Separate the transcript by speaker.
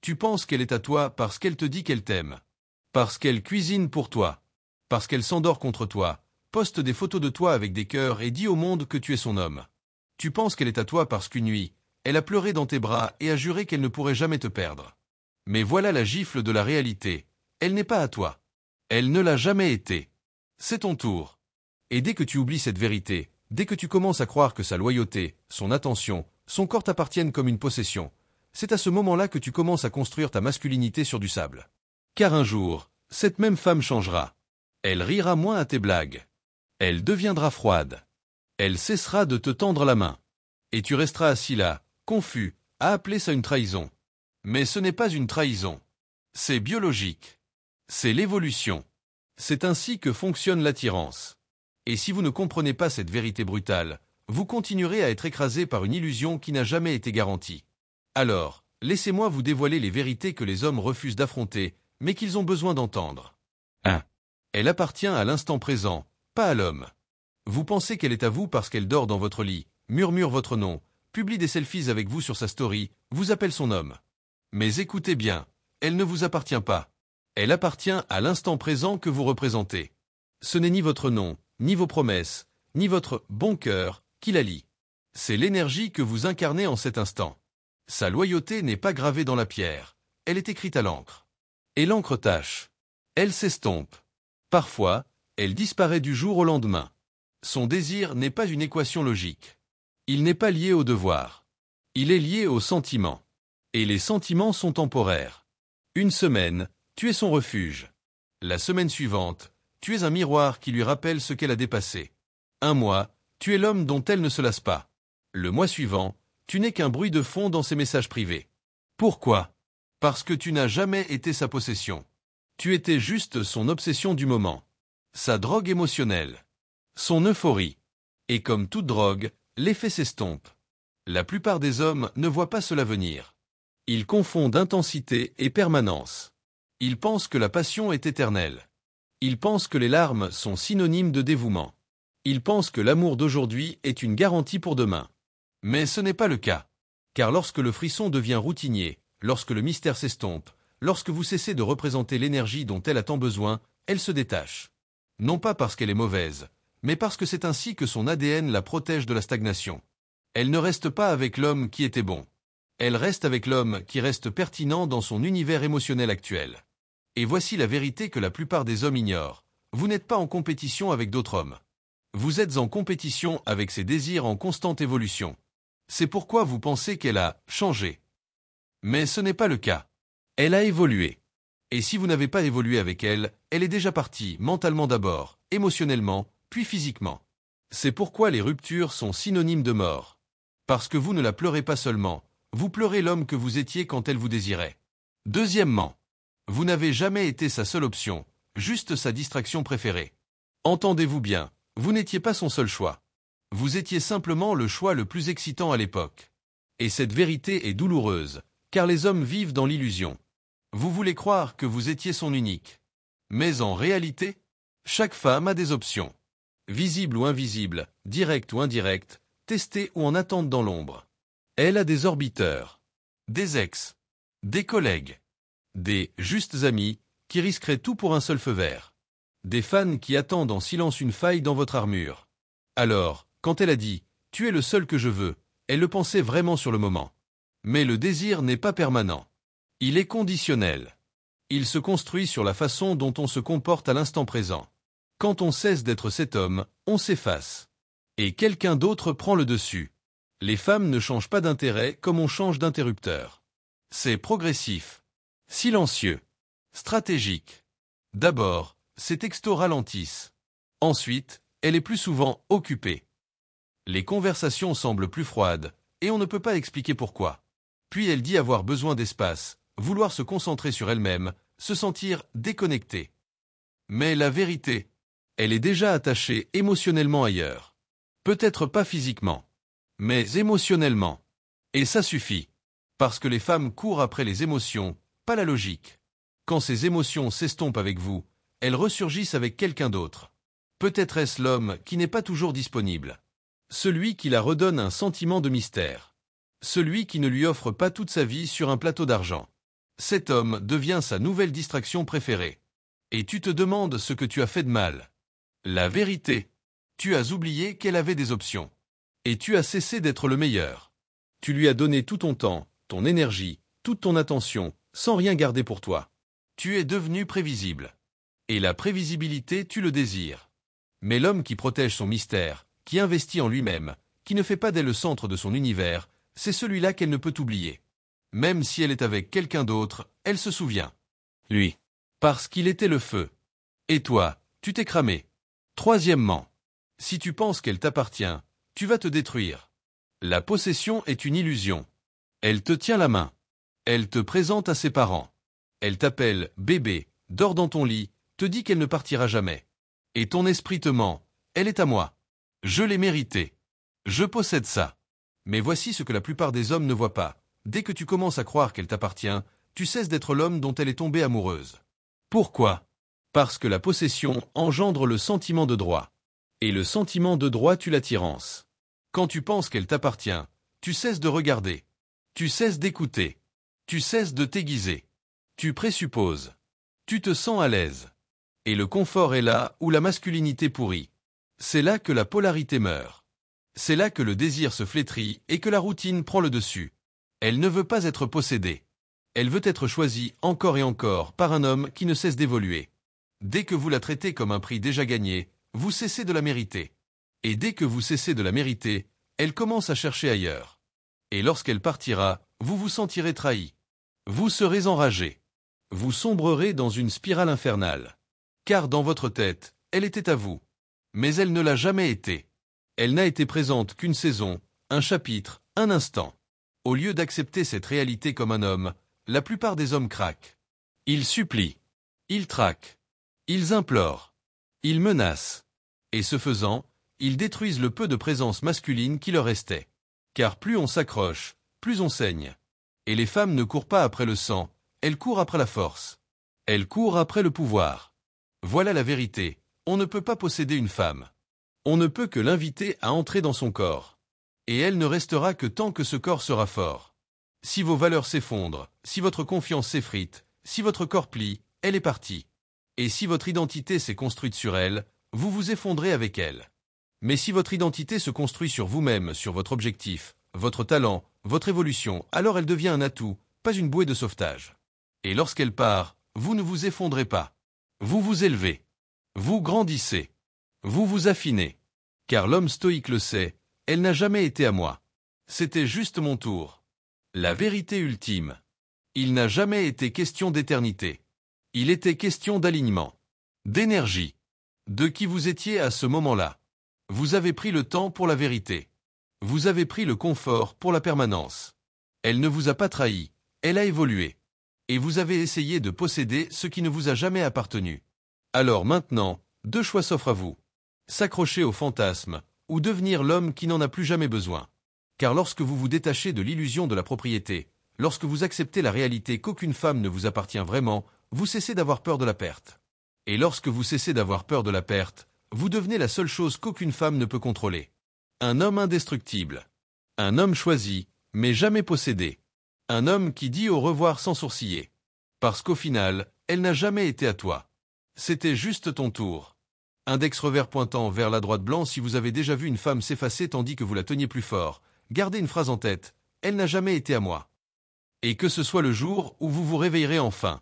Speaker 1: Tu penses qu'elle est à toi parce qu'elle te dit qu'elle t'aime. Parce qu'elle cuisine pour toi. Parce qu'elle s'endort contre toi, poste des photos de toi avec des cœurs et dit au monde que tu es son homme. Tu penses qu'elle est à toi parce qu'une nuit, elle a pleuré dans tes bras et a juré qu'elle ne pourrait jamais te perdre. Mais voilà la gifle de la réalité. Elle n'est pas à toi. Elle ne l'a jamais été. C'est ton tour. Et dès que tu oublies cette vérité, dès que tu commences à croire que sa loyauté, son attention, son corps t'appartiennent comme une possession, c'est à ce moment-là que tu commences à construire ta masculinité sur du sable. Car un jour, cette même femme changera. Elle rira moins à tes blagues. Elle deviendra froide. Elle cessera de te tendre la main. Et tu resteras assis là, confus, à appeler ça une trahison. Mais ce n'est pas une trahison. C'est biologique. C'est l'évolution. C'est ainsi que fonctionne l'attirance. Et si vous ne comprenez pas cette vérité brutale, vous continuerez à être écrasé par une illusion qui n'a jamais été garantie. Alors, laissez-moi vous dévoiler les vérités que les hommes refusent d'affronter, mais qu'ils ont besoin d'entendre. 1. Elle appartient à l'instant présent, pas à l'homme. Vous pensez qu'elle est à vous parce qu'elle dort dans votre lit, murmure votre nom, publie des selfies avec vous sur sa story, vous appelle son homme. Mais écoutez bien, elle ne vous appartient pas. Elle appartient à l'instant présent que vous représentez. Ce n'est ni votre nom, ni vos promesses, ni votre bon cœur qui la lie. C'est l'énergie que vous incarnez en cet instant. Sa loyauté n'est pas gravée dans la pierre, elle est écrite à l'encre. Et l'encre tâche. Elle s'estompe. Parfois, elle disparaît du jour au lendemain. Son désir n'est pas une équation logique. Il n'est pas lié au devoir. Il est lié au sentiment. Et les sentiments sont temporaires. Une semaine, tu es son refuge. La semaine suivante, tu es un miroir qui lui rappelle ce qu'elle a dépassé. Un mois, tu es l'homme dont elle ne se lasse pas. Le mois suivant, tu n'es qu'un bruit de fond dans ses messages privés. Pourquoi ? Parce que tu n'as jamais été sa possession. Tu étais juste son obsession du moment. Sa drogue émotionnelle. Son euphorie. Et comme toute drogue, l'effet s'estompe. La plupart des hommes ne voient pas cela venir. Ils confondent intensité et permanence. Ils pensent que la passion est éternelle. Ils pensent que les larmes sont synonymes de dévouement. Ils pensent que l'amour d'aujourd'hui est une garantie pour demain. Mais ce n'est pas le cas. Car lorsque le frisson devient routinier, lorsque le mystère s'estompe, lorsque vous cessez de représenter l'énergie dont elle a tant besoin, elle se détache. Non pas parce qu'elle est mauvaise, mais parce que c'est ainsi que son ADN la protège de la stagnation. Elle ne reste pas avec l'homme qui était bon. Elle reste avec l'homme qui reste pertinent dans son univers émotionnel actuel. Et voici la vérité que la plupart des hommes ignorent. Vous n'êtes pas en compétition avec d'autres hommes. Vous êtes en compétition avec ses désirs en constante évolution. C'est pourquoi vous pensez qu'elle a changé. Mais ce n'est pas le cas. Elle a évolué. Et si vous n'avez pas évolué avec elle, elle est déjà partie, mentalement d'abord, émotionnellement, puis physiquement. C'est pourquoi les ruptures sont synonymes de mort. Parce que vous ne la pleurez pas seulement, vous pleurez l'homme que vous étiez quand elle vous désirait. Deuxièmement, vous n'avez jamais été sa seule option, juste sa distraction préférée. Entendez-vous bien, vous n'étiez pas son seul choix. Vous étiez simplement le choix le plus excitant à l'époque. Et cette vérité est douloureuse, car les hommes vivent dans l'illusion. Vous voulez croire que vous étiez son unique. Mais en réalité, chaque femme a des options. Visibles ou invisibles, directes ou indirectes, testées ou en attente dans l'ombre. Elle a des orbiteurs, des ex, des collègues, des justes amis qui risqueraient tout pour un seul feu vert. Des fans qui attendent en silence une faille dans votre armure. Alors, quand elle a dit « Tu es le seul que je veux », elle le pensait vraiment sur le moment. Mais le désir n'est pas permanent. Il est conditionnel. Il se construit sur la façon dont on se comporte à l'instant présent. Quand on cesse d'être cet homme, on s'efface. Et quelqu'un d'autre prend le dessus. Les femmes ne changent pas d'intérêt comme on change d'interrupteur. C'est progressif, silencieux, stratégique. D'abord, ces textos ralentissent. Ensuite, elle est plus souvent occupée. Les conversations semblent plus froides, et on ne peut pas expliquer pourquoi. Puis elle dit avoir besoin d'espace, vouloir se concentrer sur elle-même, se sentir déconnectée. Mais la vérité, elle est déjà attachée émotionnellement ailleurs. Peut-être pas physiquement, mais émotionnellement. Et ça suffit. Parce que les femmes courent après les émotions, pas la logique. Quand ces émotions s'estompent avec vous, elles ressurgissent avec quelqu'un d'autre. Peut-être est-ce l'homme qui n'est pas toujours disponible. Celui qui la redonne un sentiment de mystère. Celui qui ne lui offre pas toute sa vie sur un plateau d'argent. Cet homme devient sa nouvelle distraction préférée. Et tu te demandes ce que tu as fait de mal. La vérité. Tu as oublié qu'elle avait des options. Et tu as cessé d'être le meilleur. Tu lui as donné tout ton temps, ton énergie, toute ton attention, sans rien garder pour toi. Tu es devenu prévisible. Et la prévisibilité, tu le désires. Mais l'homme qui protège son mystère, qui investit en lui-même, qui ne fait pas d'elle le centre de son univers, c'est celui-là qu'elle ne peut oublier. Même si elle est avec quelqu'un d'autre, elle se souvient. Lui. Parce qu'il était le feu. Et toi, tu t'es cramé. Troisièmement. Si tu penses qu'elle t'appartient, tu vas te détruire. La possession est une illusion. Elle te tient la main. Elle te présente à ses parents. Elle t'appelle « bébé », dort dans ton lit, te dit qu'elle ne partira jamais. Et ton esprit te ment. Elle est à moi. Je l'ai méritée. Je possède ça. Mais voici ce que la plupart des hommes ne voient pas. Dès que tu commences à croire qu'elle t'appartient, tu cesses d'être l'homme dont elle est tombée amoureuse. Pourquoi? Parce que la possession engendre le sentiment de droit. Et le sentiment de droit tue l'attirance. Quand tu penses qu'elle t'appartient, tu cesses de regarder. Tu cesses d'écouter. Tu cesses de t'aiguiser. Tu présupposes. Tu te sens à l'aise. Et le confort est là où la masculinité pourrit. C'est là que la polarité meurt. C'est là que le désir se flétrit et que la routine prend le dessus. Elle ne veut pas être possédée. Elle veut être choisie encore et encore par un homme qui ne cesse d'évoluer. Dès que vous la traitez comme un prix déjà gagné, vous cessez de la mériter. Et dès que vous cessez de la mériter, elle commence à chercher ailleurs. Et lorsqu'elle partira, vous vous sentirez trahi. Vous serez enragé. Vous sombrerez dans une spirale infernale. Car dans votre tête, elle était à vous. Mais elle ne l'a jamais été. Elle n'a été présente qu'une saison, un chapitre, un instant. Au lieu d'accepter cette réalité comme un homme, la plupart des hommes craquent. Ils supplient. Ils traquent. Ils implorent. Ils menacent. Et ce faisant, ils détruisent le peu de présence masculine qui leur restait. Car plus on s'accroche, plus on saigne. Et les femmes ne courent pas après le sang, elles courent après la force. Elles courent après le pouvoir. Voilà la vérité, on ne peut pas posséder une femme. On ne peut que l'inviter à entrer dans son corps. Et elle ne restera que tant que ce corps sera fort. Si vos valeurs s'effondrent, si votre confiance s'effrite, si votre corps plie, elle est partie. Et si votre identité s'est construite sur elle, vous vous effondrez avec elle. Mais si votre identité se construit sur vous-même, sur votre objectif, votre talent, votre évolution, alors elle devient un atout, pas une bouée de sauvetage. Et lorsqu'elle part, vous ne vous effondrez pas. Vous vous élevez. Vous grandissez. Vous vous affinez. Car l'homme stoïque le sait, elle n'a jamais été à moi. C'était juste mon tour. La vérité ultime. Il n'a jamais été question d'éternité. Il était question d'alignement. D'énergie. De qui vous étiez à ce moment-là. Vous avez pris le temps pour la vérité. Vous avez pris le confort pour la permanence. Elle ne vous a pas trahi, elle a évolué. Et vous avez essayé de posséder ce qui ne vous a jamais appartenu. Alors maintenant, deux choix s'offrent à vous. S'accrocher au fantasme, ou devenir l'homme qui n'en a plus jamais besoin. Car lorsque vous vous détachez de l'illusion de la propriété, lorsque vous acceptez la réalité qu'aucune femme ne vous appartient vraiment, vous cessez d'avoir peur de la perte. Et lorsque vous cessez d'avoir peur de la perte, vous devenez la seule chose qu'aucune femme ne peut contrôler. Un homme indestructible. Un homme choisi, mais jamais possédé. Un homme qui dit au revoir sans sourciller. Parce qu'au final, elle n'a jamais été à toi. C'était juste ton tour. Index revers pointant vers la droite blanc si vous avez déjà vu une femme s'effacer tandis que vous la teniez plus fort. Gardez une phrase en tête. Elle n'a jamais été à moi. Et que ce soit le jour où vous vous réveillerez enfin.